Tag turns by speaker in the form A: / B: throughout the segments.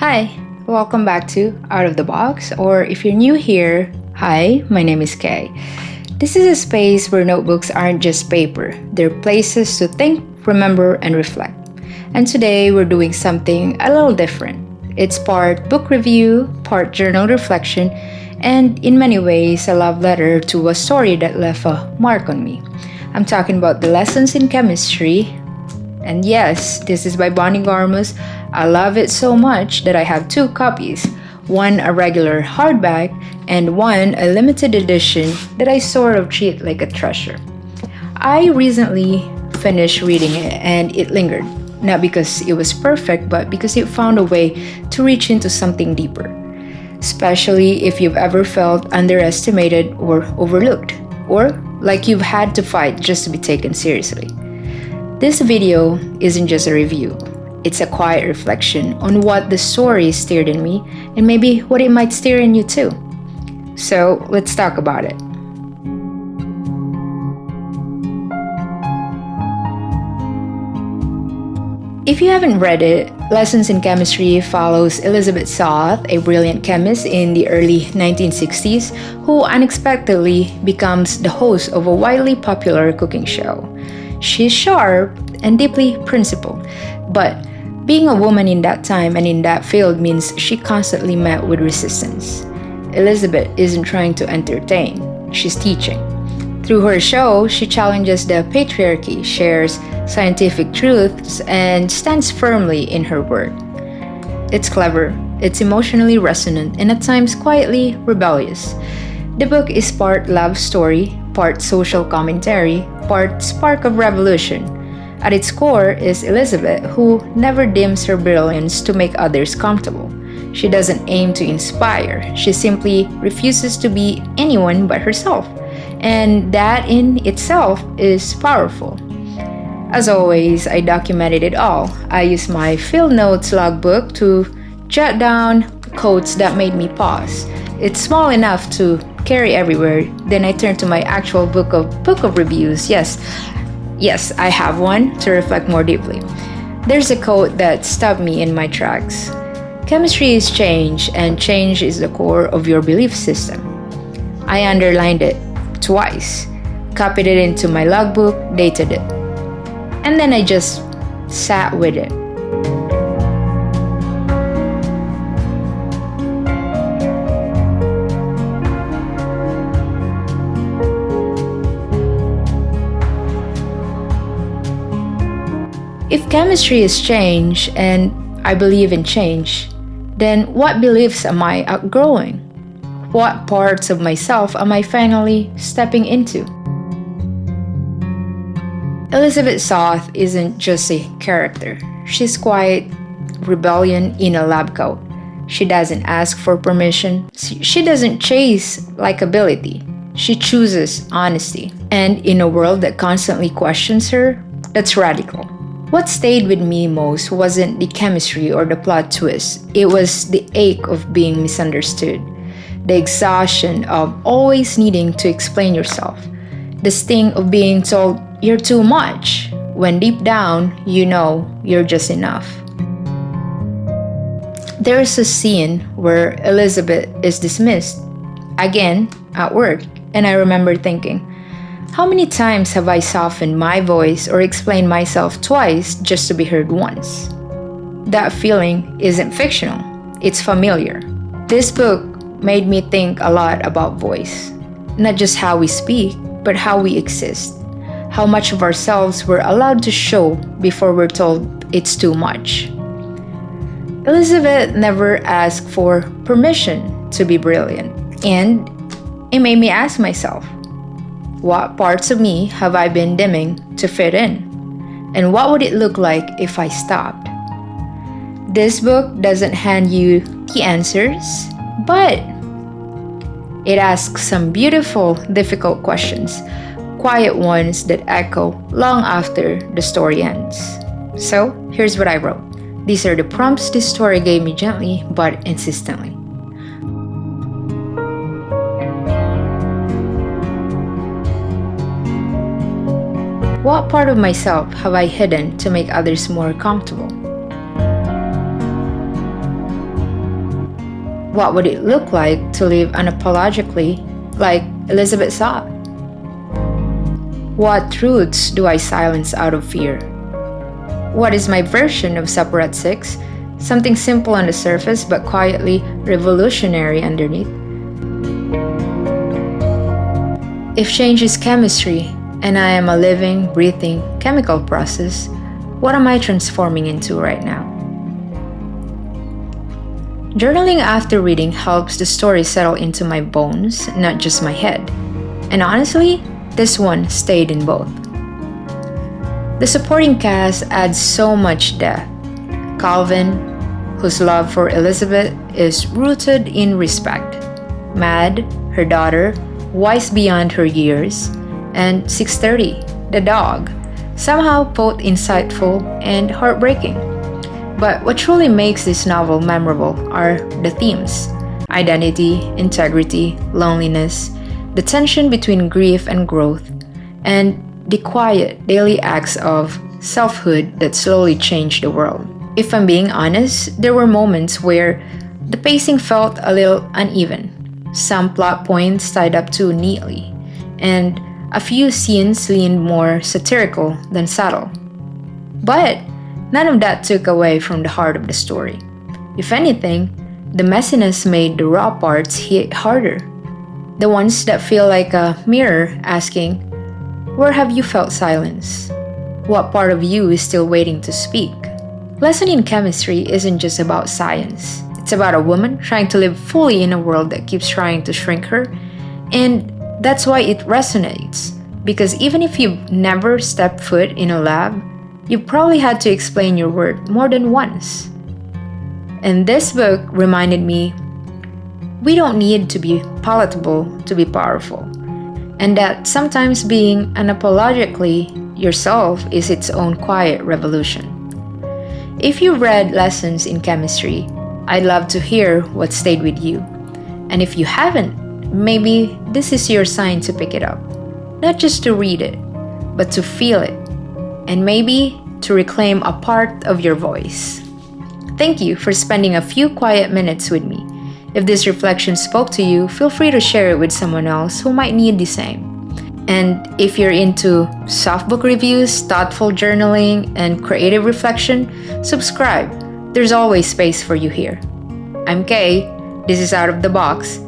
A: Hi, welcome back to Out of the Box, or if you're new here, hi, my name is Kay. This is a space where notebooks aren't just paper, they're places to think, remember, and reflect. And today we're doing something a little different. It's part book review, part journal reflection, and in many ways, a love letter to a story that left a mark on me. I'm talking about the lessons in chemistry. And yes, this is by Bonnie Garmus. I love it so much that I have two copies, one a regular hardback and one a limited edition that I sort of treat like a treasure. I recently finished reading it and it lingered, not because it was perfect, but because it found a way to reach into something deeper, especially if you've ever felt underestimated or overlooked, or like you've had to fight just to be taken seriously. This video isn't just a review. It's a quiet reflection on what the story stirred in me and maybe what it might stir in you too. So let's talk about it. If you haven't read it, Lessons in Chemistry follows Elizabeth Zott, a brilliant chemist in the early 1960s who unexpectedly becomes the host of a widely popular cooking show. She's sharp and deeply principled, but being a woman in that time and in that field means she constantly met with resistance. Elizabeth isn't trying to entertain, she's teaching. Through her show, she challenges the patriarchy, shares scientific truths, and stands firmly in her word. It's clever, it's emotionally resonant, and at times quietly rebellious. The book is part love story, part social commentary, part spark of revolution. At its core is Elizabeth, who never dims her brilliance to make others comfortable. She doesn't aim to inspire, she simply refuses to be anyone but herself. And that in itself is powerful. As always, I documented it all. I used my field notes logbook to jot down quotes that made me pause. It's small enough to carry everywhere. Then I turned to my actual book of reviews. Yes, I have one to reflect more deeply. There's a quote that stopped me in my tracks. Chemistry is change, and change is the core of your belief system. I underlined it twice, copied it into my logbook, dated it. And then I just sat with it. If chemistry is change, and I believe in change, then what beliefs am I outgrowing? What parts of myself am I finally stepping into? Elizabeth Zott isn't just a character. She's quiet rebellion in a lab coat. She doesn't ask for permission. She doesn't chase likability. She chooses honesty. And in a world that constantly questions her, that's radical. What stayed with me most wasn't the chemistry or the plot twist. It was the ache of being misunderstood, the exhaustion of always needing to explain yourself, the sting of being told you're too much, when deep down you know you're just enough. There's a scene where Elizabeth is dismissed, again at work, and I remember thinking, how many times have I softened my voice or explained myself twice just to be heard once? That feeling isn't fictional, it's familiar. This book made me think a lot about voice. Not just how we speak, but how we exist. How much of ourselves we're allowed to show before we're told it's too much. Elizabeth never asked for permission to be brilliant. And it made me ask myself, what parts of me have I been dimming to fit in? And what would it look like if I stopped? This book doesn't hand you the answers, but it asks some beautiful, difficult questions, quiet ones that echo long after the story ends. So, here's what I wrote. These are the prompts this story gave me gently but insistently. What part of myself have I hidden to make others more comfortable? What would it look like to live unapologetically like Elizabeth Zott? What truths do I silence out of fear? What is my version of Supper at 6? Something simple on the surface but quietly revolutionary underneath. If change is chemistry and I am a living, breathing chemical process, what am I transforming into right now? Journaling after reading helps the story settle into my bones, not just my head. And honestly, this one stayed in both. The supporting cast adds so much depth. Calvin, whose love for Elizabeth is rooted in respect. Mad, her daughter, wise beyond her years. And 630, the dog, somehow both insightful and heartbreaking. But what truly makes this novel memorable are the themes: identity, integrity, loneliness, the tension between grief and growth, and the quiet daily acts of selfhood that slowly changed the world. If I'm being honest, there were moments where the pacing felt a little uneven, some plot points tied up too neatly, and a few scenes leaned more satirical than subtle. But none of that took away from the heart of the story. If anything, the messiness made the raw parts hit harder. The ones that feel like a mirror asking, "Where have you felt silence? What part of you is still waiting to speak?" Lesson in Chemistry isn't just about science. It's about a woman trying to live fully in a world that keeps trying to shrink her. And that's why it resonates. Because even if you've never stepped foot in a lab, you probably had to explain your work more than once. And this book reminded me we don't need to be palatable to be powerful, and that sometimes being unapologetically yourself is its own quiet revolution. If you read Lessons in Chemistry, I'd love to hear what stayed with you. And if you haven't, maybe this is your sign to pick it up. Not just to read it, but to feel it, and maybe to reclaim a part of your voice. Thank you for spending a few quiet minutes with me. If this reflection spoke to you, feel free to share it with someone else who might need the same. And if you're into soft book reviews, thoughtful journaling, and creative reflection, subscribe. There's always space for you here. I'm Kay, this is Out of the Box,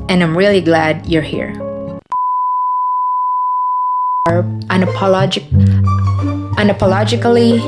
A: and I'm really glad you're here. Unapologetically,